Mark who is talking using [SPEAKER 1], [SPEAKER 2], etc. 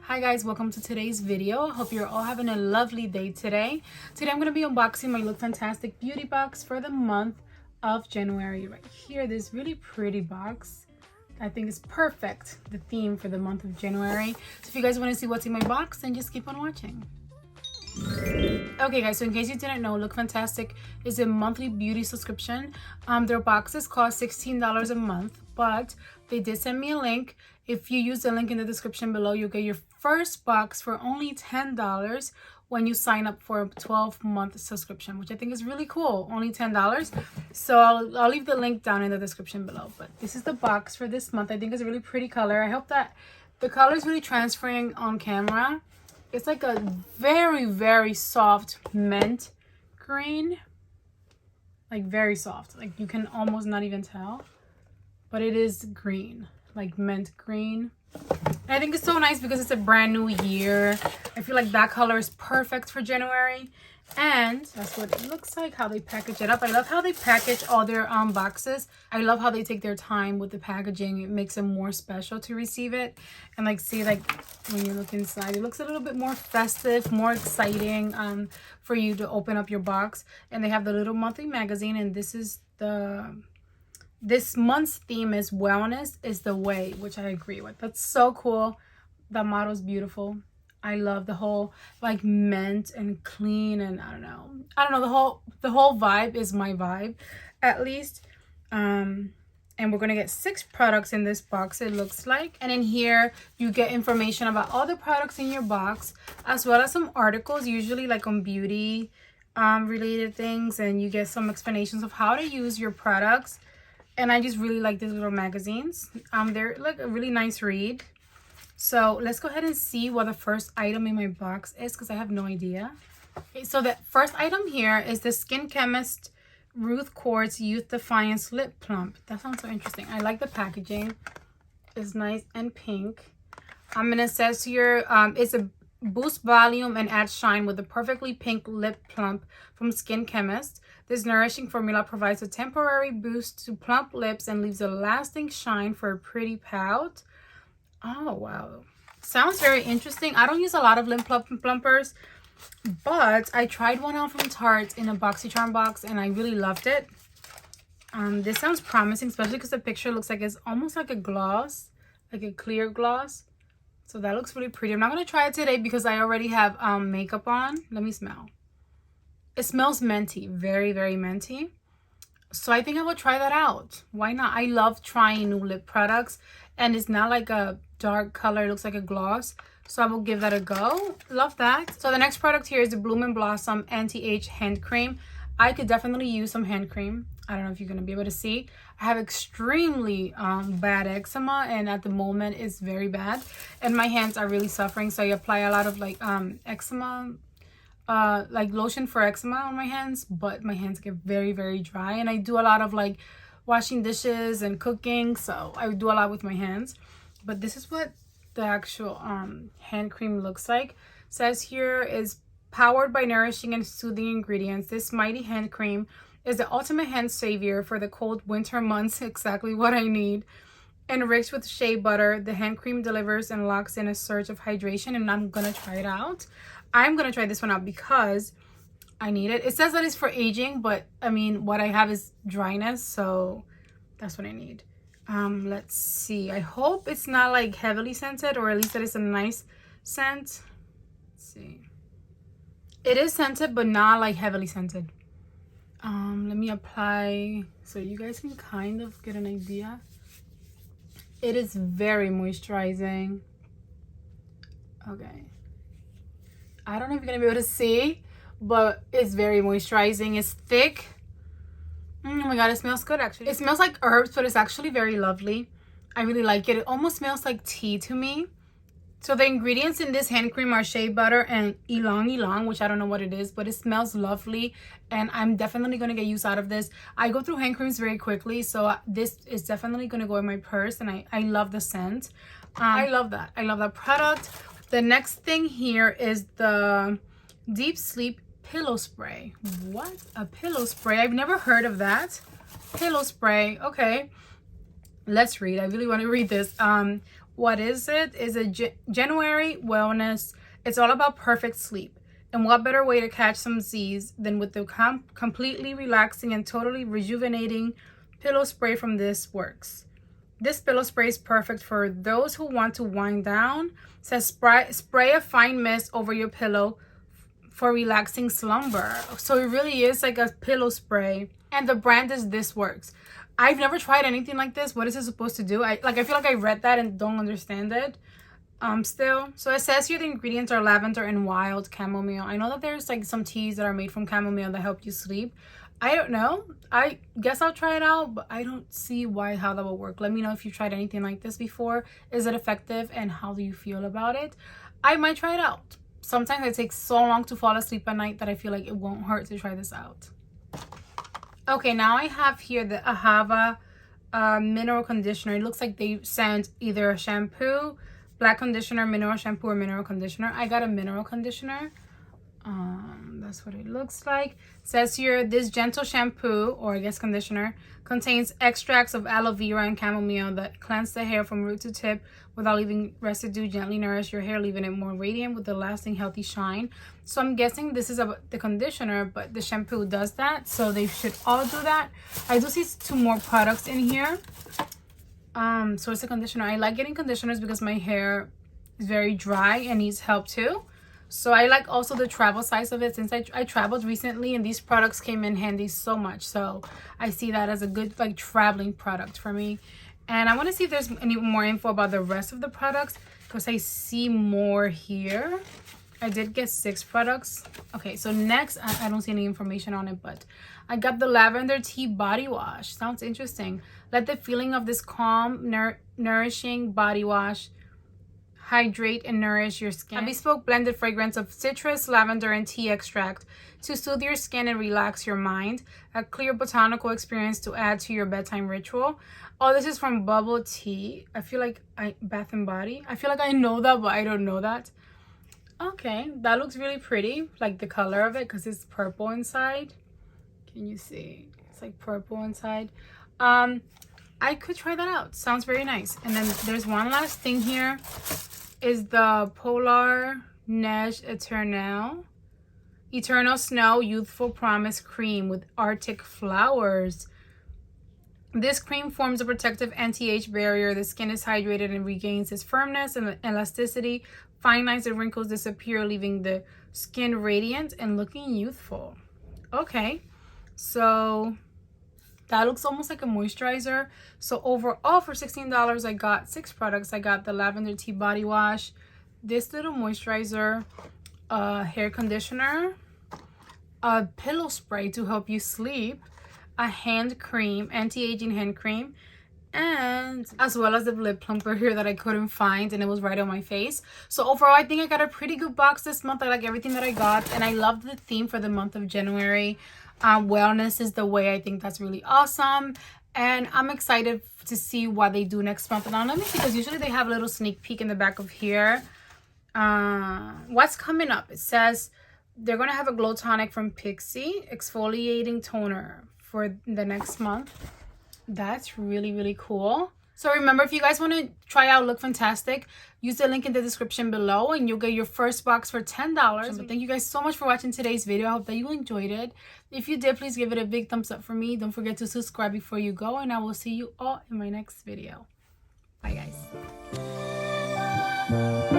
[SPEAKER 1] Hi guys, welcome to today's video. I hope you're all having a lovely day today. Today I'm going to be unboxing my Lookfantastic beauty box for the month of January. Right here, this really pretty box. I think it's perfect, the theme for the month of January. So if you guys want to see what's in my box, then just keep on watching. Okay guys, so in case you didn't know, Lookfantastic is a monthly beauty subscription. Their boxes cost $16 a month, but they did send me a link. If you use the link in the description below, you'll get your first box for only $10 when you sign up for a 12-month subscription, which I think is really cool. Only $10. So I'll leave the link down in the description below. But this is the box for this month. I think it's a really pretty color. I hope that the color is really transferring on camera. It's like a very, very soft mint green. Like very soft. Like you can almost not even tell. But it is green. Like mint green. And I think it's so nice because it's a brand new year. I feel like that color is perfect for January. And that's what it looks like, how they package it up. I love how they package all their boxes. I love how they take their time with the packaging. It makes it more special to receive it. And like, see, like when you look inside, it looks a little bit more festive, more exciting for you to open up your box. And they have the little monthly magazine, and this is this month's theme is wellness is the way, which I agree with. That's so cool. The motto is beautiful. I love the whole like mint and clean, and I don't know, the whole vibe is my vibe, at least. And we're gonna get 6 products in this box, it looks like. And in here you get information about all the products in your box, as well as some articles, usually like on beauty related things, and you get some explanations of how to use your products. And I just really like these little magazines. They're like a really nice read. So let's go ahead and see what the first item in my box is, because I have no idea. Okay, so the first item here is the Skin Chemist Ruth Quartz Youth Defiance Lip Plump. That sounds so interesting. I like the packaging. It's nice and pink. And it says here, it's a boost volume and add shine with a perfectly pink lip plump from Skin Chemist. This nourishing formula provides a temporary boost to plump lips and leaves a lasting shine for a pretty pout. Oh, wow. Sounds very interesting. I don't use a lot of lip plumpers, but I tried one out from Tarte in a BoxyCharm box, and I really loved it. This sounds promising, especially because the picture looks like it's almost like a gloss, like a clear gloss. So that looks really pretty. I'm not going to try it today because I already have makeup on. Let me smell. It smells minty, very, very minty. So I think I will try that out. Why not? I love trying new lip products, and it's not like a dark color. It looks like a gloss. So I will give that a go. Love that. So the next product here is the Bloom & Blossom Anti-Age Hand Cream. I could definitely use some hand cream. I don't know if you're going to be able to see. I have extremely bad eczema, and at the moment it's very bad. And my hands are really suffering. So I apply a lot of like eczema, like lotion for eczema on my hands, but my hands get very, very dry. And I do a lot of like washing dishes and cooking, so I do a lot with my hands. But this is what the actual hand cream looks like. It says here is powered by nourishing and soothing ingredients. This mighty hand cream is the ultimate hand savior for the cold winter months. Exactly what I need. Enriched with shea butter, the hand cream delivers and locks in a surge of hydration, and I'm gonna try it out. I'm gonna try this one out because I need it. It says that it's for aging, but I mean, what I have is dryness, so that's what I need. Let's see. I hope it's not like heavily scented, or at least that it's a nice scent. Let's see. It is scented, but not like heavily scented. Let me apply so you guys can kind of get an idea. It is very moisturizing. Okay. I don't know if you're gonna be able to see, but it's very moisturizing. It's thick. Oh my god, it smells good actually. It smells like herbs, but it's actually very lovely. I really like it. It almost smells like tea to me. So the ingredients in this hand cream are shea butter and ylang ylang, which I don't know what it is, but it smells lovely, and I'm definitely going to get use out of this. I go through hand creams very quickly, so this is definitely going to go in my purse, and I love the scent. I love that. I love that product. The next thing here is the Deep Sleep Pillow Spray. What? A pillow spray? I've never heard of that. Pillow spray. Okay. Let's read. I really want to read this. What is it? Is a January wellness. It's all about perfect sleep. And what better way to catch some Z's than with the completely relaxing and totally rejuvenating pillow spray from This Works. This pillow spray is perfect for those who want to wind down. It says spray a fine mist over your pillow for relaxing slumber. So it really is like a pillow spray. And the brand is This Works. I've never tried anything like this. What is it supposed to do? I feel like I read that and don't understand it. Still. So it says here the ingredients are lavender and wild chamomile. I know that there's like some teas that are made from chamomile that help you sleep. I don't know. I guess I'll try it out, but I don't see how that will work. Let me know if you tried anything like this before. Is it effective and how do you feel about it? I might try it out. Sometimes it takes so long to fall asleep at night that I feel like it won't hurt to try this out. Okay, now I have here the Ahava mineral conditioner. It looks like they sent either a shampoo, black conditioner, mineral shampoo, or mineral conditioner. I got a mineral conditioner. That's what it looks like. It says here, this gentle shampoo, or I guess conditioner, contains extracts of aloe vera and chamomile that cleanse the hair from root to tip without leaving residue, gently nourish your hair, leaving it more radiant with a lasting healthy shine. So I'm guessing this is the conditioner, but the shampoo does that, so they should all do that. I do see 2 more products in here. So it's a conditioner. I like getting conditioners because my hair is very dry and needs help too. So I like also the travel size of it, since I traveled recently and these products came in handy so much. So I see that as a good like traveling product for me. And I want to see if there's any more info about the rest of the products, because I see more here. I did get 6 products. Okay, so next, I don't see any information on it, but I got the lavender tea body wash. Sounds interesting. Let the feeling of this calm, nourishing body wash hydrate and nourish your skin. A bespoke blended fragrance of citrus, lavender, and tea extract to soothe your skin and relax your mind. A clear botanical experience to add to your bedtime ritual. Oh, this is from Bubble Tea. I feel like Bath and Body. I feel like I know that, but I don't know that. Okay, that looks really pretty. Like the color of it, because it's purple inside. Can you see? It's like purple inside. I could try that out. Sounds very nice. And then there's one last thing here. Is the Polar Neige Eternal Snow Youthful Promise Cream with Arctic Flowers. This cream forms a protective anti-age barrier. The skin is hydrated and regains its firmness and elasticity. Fine lines and wrinkles disappear, leaving the skin radiant and looking youthful. Okay, so that looks almost like a moisturizer. So overall, for $16, I got 6 products. I got the lavender tea body wash, this little moisturizer, hair conditioner, a pillow spray to help you sleep, a hand cream, anti-aging hand cream, and as well as the lip plumper here that I couldn't find, and it was right on my face. So overall, I think I got a pretty good box this month. I like everything that I got, and I love the theme for the month of January. Wellness is the way. I think that's really awesome, and I'm excited to see what they do next month. Now let me see, because usually they have a little sneak peek in the back of here. What's coming up? It says they're gonna have a glow tonic from Pixie, exfoliating toner for the next month. That's really cool. So remember, if you guys want to try out Lookfantastic, use the link in the description below and you'll get your first box for $10. But thank you guys so much for watching today's video. I hope that you enjoyed it. If you did, please give it a big thumbs up for me. Don't forget to subscribe before you go, and I will see you all in my next video. Bye, guys.